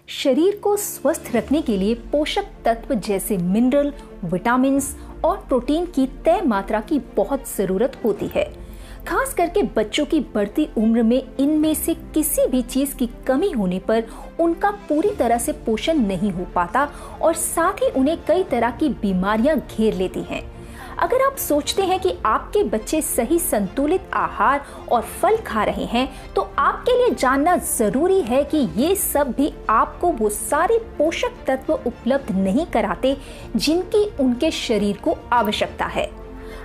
शरीर को स्वस्थ रखने के लिए पोषक तत्व जैसे मिनरल, विटामिन्स और प्रोटीन की तय मात्रा की बहुत जरूरत होती है। खास करके बच्चों की बढ़ती उम्र में इनमें से किसी भी चीज की कमी होने पर उनका पूरी तरह से पोषण नहीं हो पाता और साथ ही उन्हें कई तरह की बीमारियां घेर लेती हैं। अगर आप सोचते हैं कि आपके बच्चे सही संतुलित आहार और फल खा रहे हैं, तो आपके लिए जानना जरूरी है कि ये सब भी आपको वो सारे पोषक तत्व उपलब्ध नहीं कराते जिनकी उनके शरीर को आवश्यकता है।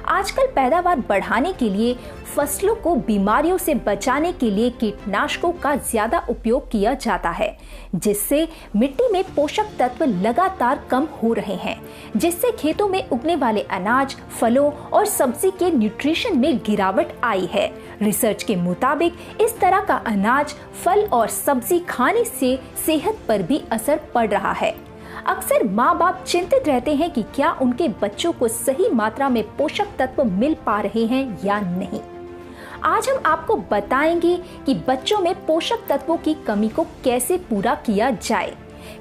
आजकल पैदावार बढ़ाने के लिए, फसलों को बीमारियों से बचाने के लिए कीटनाशकों का ज्यादा उपयोग किया जाता है, जिससे मिट्टी में पोषक तत्व लगातार कम हो रहे हैं, जिससे खेतों में उगने वाले अनाज, फलों और सब्जी के न्यूट्रिशन में गिरावट आई है। रिसर्च के मुताबिक इस तरह का अनाज, फल और सब्जी खाने से सेहत पर भी असर पड़ रहा है। अक्सर माँ बाप चिंतित रहते हैं कि क्या उनके बच्चों को सही मात्रा में पोषक तत्व मिल पा रहे हैं या नहीं। आज हम आपको बताएंगे कि बच्चों में पोषक तत्वों की कमी को कैसे पूरा किया जाए।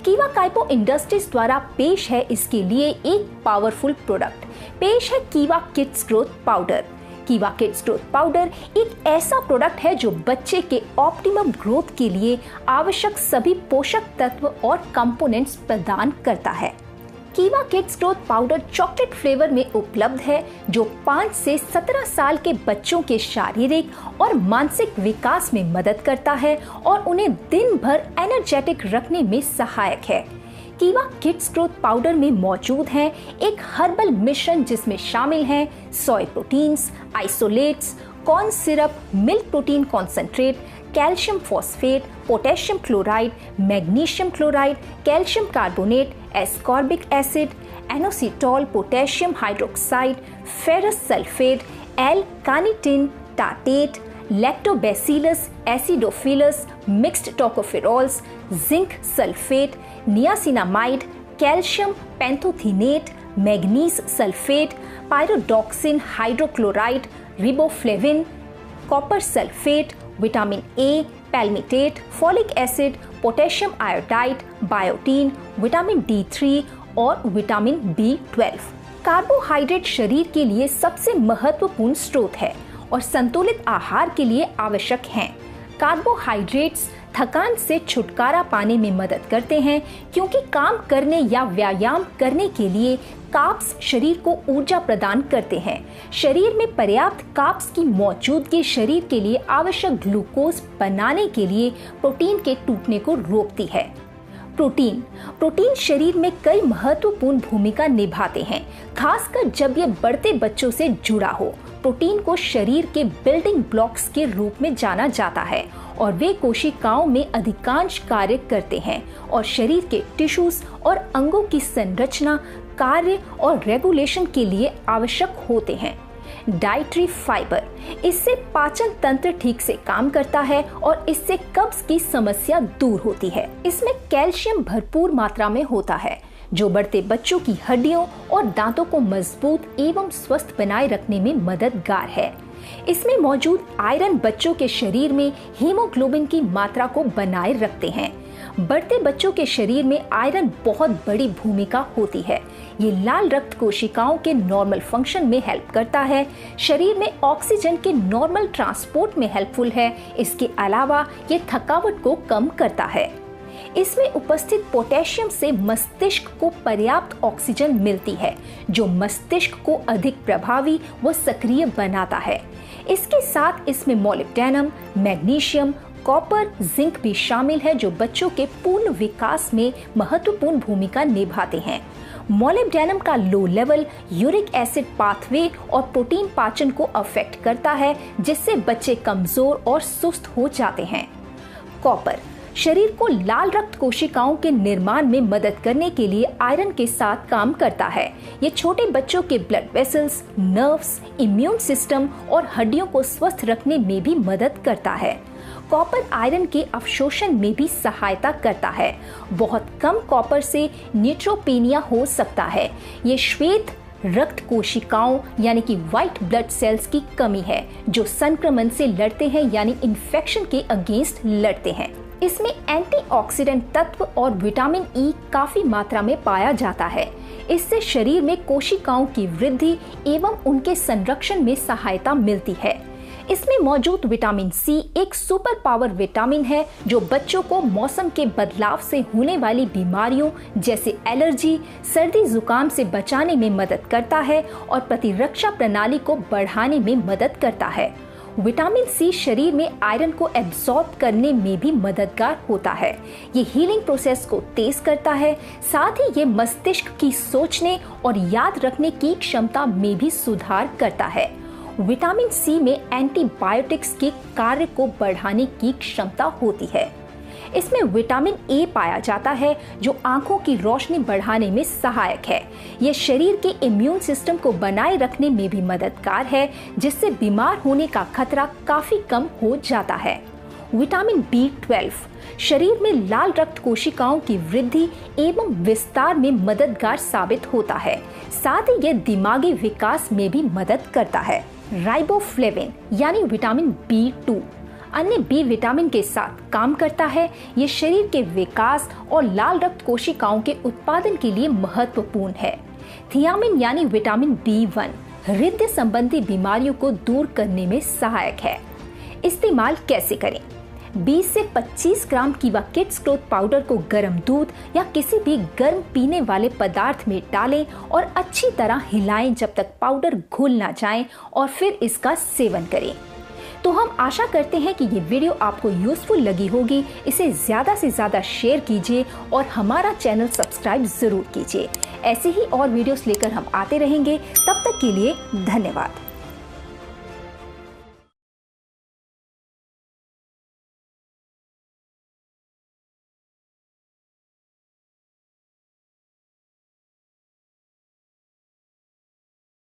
कीवा काइपो इंडस्ट्रीज द्वारा पेश है इसके लिए एक पावरफुल प्रोडक्ट। पेश है कीवा किड्स ग्रोथ पाउडर। कीवा किड्स ग्रोथ पाउडर एक ऐसा प्रोडक्ट है जो बच्चे के ऑप्टिमम ग्रोथ के लिए आवश्यक सभी पोषक तत्व और कंपोनेंट्स प्रदान करता है। कीवा kids growth powder chocolate flavour में उपलब्ध है, जो 5 से 17 साल के बच्चों के शारीरिक और मानसिक विकास में मदद करता है और उन्हें दिन भर एनर्जेटिक रखने में सहायक है। कीवा किड्स ग्रोथ पाउडर में मौजूद है एक हर्बल मिश्रण जिसमें शामिल हैं soy proteins, isolates, corn syrup, milk protein concentrate, calcium phosphate, potassium chloride, magnesium chloride, calcium carbonate, ascorbic acid, inositol, potassium hydroxide, ferrous sulphate, L carnitine, tartrate, lactobacillus acidophilus, mixed tocopherols, zinc sulphate, niacinamide, calcium pantothenate, manganese sulphate, pyridoxine hydrochloride, riboflavin, copper sulphate, vitamin A, palmitate, folic acid, potassium iodide, biotin, vitamin D3 और vitamin B12। Carbohydrate शरीर के लिए सबसे महत्वपूर्ण स्रोत है और संतुलित आहार के लिए आवश्यक हैं। कार्बोहाइड्रेट्स थकान से छुटकारा पाने में मदद करते हैं, क्योंकि काम करने या व्यायाम करने के लिए कार्ब्स शरीर को ऊर्जा प्रदान करते हैं। शरीर में पर्याप्त कार्ब्स की मौजूदगी शरीर के लिए आवश्यक ग्लूकोज बनाने के लिए प्रोटीन के टूटने को रोकती है। प्रोटीन शरीर में कई महत्वपूर्ण भूमिका निभाते हैं, खासकर जब ये बढ़ते बच्चों से जुड़ा हो। प्रोटीन को शरीर के बिल्डिंग ब्लॉक्स के रूप में जाना जाता है और वे कोशिकाओं में अधिकांश कार्य करते हैं और शरीर के टिश्यूज और अंगों की संरचना, कार्य और रेगुलेशन के लिए आवश्यक होते हैं। डाइटरी फाइबर, इससे पाचन तंत्र ठीक से काम करता है और इससे कब्ज की समस्या दूर होती है। इसमें कैल्शियम भरपूर मात्रा में होता है, जो बढ़ते बच्चों की हड्डियों और दांतों को मजबूत एवं स्वस्थ बनाए रखने में मददगार है। इसमें मौजूद आयरन बच्चों के शरीर में हीमोग्लोबिन की मात्रा को बनाए रखते हैं। बढ़ते बच्चों के शरीर में आयरन बहुत बड़ी भूमिका होती है। ये लाल रक्त कोशिकाओं के नॉर्मल फंक्शन में हेल्प करता है। शरीर में ऑक्सीजन के नॉर्मल ट्रांसपोर्ट में हेल्पफुल है। इसके अलावा ये थकावट को कम करता है। इसमें उपस्थित पोटेशियम से मस्तिष्क को पर्याप्त ऑक्सीजन मिलती है, जो मस्तिष्क को अधिक प्रभावी व सक्रिय बनाता है। इसके साथ इसमें मोलिब्डेनम, मैग्नीशियम, कॉपर, जिंक भी शामिल है, जो बच्चों के पूर्ण विकास में महत्वपूर्ण भूमिका निभाते हैं। मोलिब्डेनम का low level uric acid pathway और प्रोटीन पाचन को अफेक्ट करता है, जिससे बच्चे कमजोर और सुस्त हो जाते हैं। कॉपर शरीर को लाल रक्त कोशिकाओं के निर्माण में मदद करने के लिए आयरन के साथ काम करता है। ये छोटे बच्चों के blood vessels, nerves, immune system और हड्डियों को स्वस्थ रखने में भी मदद करता है। कॉपर आयरन के अवशोषण में भी सहायता करता है। बहुत कम कॉपर से न्यूट्रोपेनिया हो सकता है। ये श्वेत रक्त कोशिकाओं यानी कि व्हाइट ब्लड सेल्स की कमी है, जो संक्रमण से लड़ते हैं यानी इन्फेक्शन के अगेंस्ट लड़ते हैं। इसमें एंटीऑक्सीडेंट तत्व और विटामिन ई काफी मात्रा में पाया जाता है। इससे शरीर में कोशिकाओं की वृद्धि एवं उनके संरक्षण में सहायता मिलती है। इसमें मौजूद विटामिन सी एक सुपर पावर विटामिन है जो बच्चों को मौसम के बदलाव से होने वाली बीमारियों जैसे एलर्जी, सर्दी जुकाम से बचाने में मदद करता है और प्रतिरक्षा प्रणाली को बढ़ाने में मदद करता है। विटामिन सी शरीर में आयरन को एब्सॉर्ब करने में भी मददगार होता है। ये हीलिंग प्रोसेस को तेज करता है, साथ ही ये मस्तिष्क की सोचने और याद रखने की क्षमता में भी सुधार करता है। विटामिन सी में एंटीबायोटिक्स के कार्य को बढ़ाने की क्षमता होती है। इसमें विटामिन ए पाया जाता है जो आंखों की रोशनी बढ़ाने में सहायक है। यह शरीर के इम्यून सिस्टम को बनाए रखने में भी मददगार है, जिससे बीमार होने का खतरा काफी कम हो जाता है। विटामिन B12 शरीर में लाल रक्त कोशिकाओं की वृद्धि एवं विस्तार में मददगार साबित होता है। साथ ही यह दिमागी विकास में भी मदद करता है। राइबोफ्लेविन यानी विटामिन B2 अन्य बी विटामिन के साथ काम करता है। ये शरीर के विकास और लाल रक्त कोशिकाओं के उत्पादन के लिए महत्वपूर्ण है। थियामिन यानी विटामिन B1 हृदय संबंधी बीमारियों को दूर करने में सहायक है। इस्तेमाल कैसे करें? 20 से 25 ग्राम कीवा किड्स ग्रोथ पाउडर को गर्म दूध या किसी भी गर्म पीने वाले पदार्थ में डालें और अच्छी तरह हिलाएं जब तक पाउडर घुल ना जाए और फिर इसका सेवन करें। तो हम आशा करते हैं कि ये वीडियो आपको यूजफुल लगी होगी। इसे ज़्यादा से ज़्यादा शेयर कीजिए और हमारा चैनल सब्सक्राइब ज़रूर कीजिए। ऐसे ही और वीडियोस लेकर हम आते रहेंगे। तब तक के लिए धन्यवाद।